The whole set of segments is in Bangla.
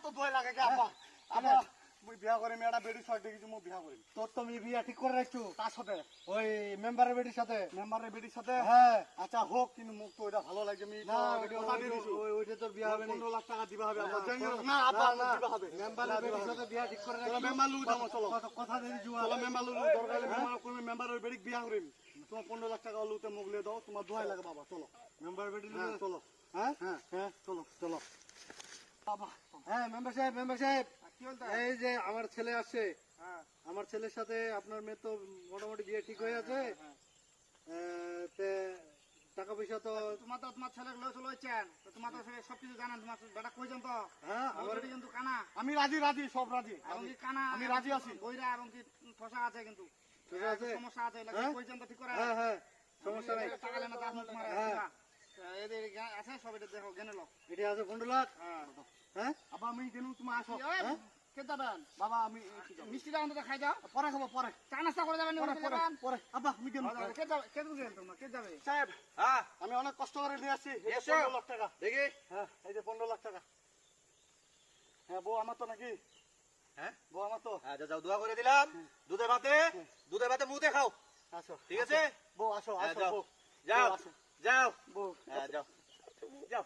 তো দোয় লাগে কে আব্বা আব্বা মুই বিয়া করে মেয়েটা বেডি শর্ট দেখিছি মুই বিয়া করিম তোর তুমি বিয়া ঠিক করে রাখছো তার সাথে ওই মেম্বারের বেটির সাথে? মেম্বারের বেডির সাথে হ্যাঁ। আচ্ছা হোক কিন্তু মুখ তো ওইটা ভালো লাগে আমি না কথা দিয়ে দিছি ওইটা তোর বিয়া হবে না। 15 লাখ টাকা দিবা হবে আব্বা না, না আব্বা না, দিবা হবে মেম্বারের বেটির সাথে বিয়া ঠিক করে চলো রাখছো। মেম্বার লু দাও চলো কথা দিয়ে জুয়া। চলো মেম্বার লু দরকার হলে মেম্বার করবে মেম্বারের বেডিক বিয়া করিম তোমার 15 লাখ টাকা লুতে মুগলে দাও তোমার দোহাই লাগে বাবা চলো মেম্বার বেটির হ্যাঁ সাথে? চলো হ্যাঁ হ্যাঁ হ্যাঁ চলো চলো বাবা হ্যাঁ মেম্বার সাহেব কি বলতে এই যে আমার ছেলে আসছে, হ্যাঁ আমার ছেলের সাথে আপনার মেয়ে তো মোটামুটি বিয়ে ঠিক হয়ে আছে। তে টাকা পয়সা তো তোমার ছেলে লয়ে চলে হচ্ছেন তোমার তো সবকিছু জানেন তোমার বেটা কইছেন তো হ্যাঁ আমার আমার কিন্তু কানা আমি রাজি রাজি সব রাজি এবং কি কানা আমি রাজি আছি বইরা এবং কি ঠসা আছে কিন্তু ঠসা আছে? সমস্যা আছে লাগে হ্যাঁ? কইছেন তো ঠিক করে হ্যাঁ হ্যাঁ সমস্যা নাই। টাকা লেনা দাস মুখ মারে হ্যাঁ। এদের আছে সব এটা দেখো গেনে লো এটা আছে 15 লাখ। হ্যাঁ আবার আমি কেন তুমি আসো হ্যাঁ? কে যাবেন বাবা আমি মিষ্টিটা অন্তত খাই যাও পরে খাবো পরে চা নাস্তা করে যাবেন পরে পরে পরে আব্বা আমি কেন কে যাবে কে যাবে তোমরা কে যাবে সাহেব হ্যাঁ আমি অনেক কষ্ট করে নিয়ে আসছি এই যে এসো। 15 লাখ টাকা দেখি। হ্যাঁ এই যে 15 লাখ টাকা হ্যাঁ বউ আমার তো নাকি হ্যাঁ বউ আমার তো হ্যাঁ যাও দোয়া করে দিলাম। দুধে ভাতে মুতে খাও, আসো ঠিক আছে? বউ আসো হ্যাঁ, আসো যাও বউ যাও আসো। যাও বউ হ্যাঁ যাও যাও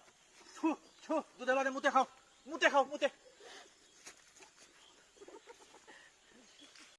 ছু ছু দুধে ভাতে মুতে খাও মুতে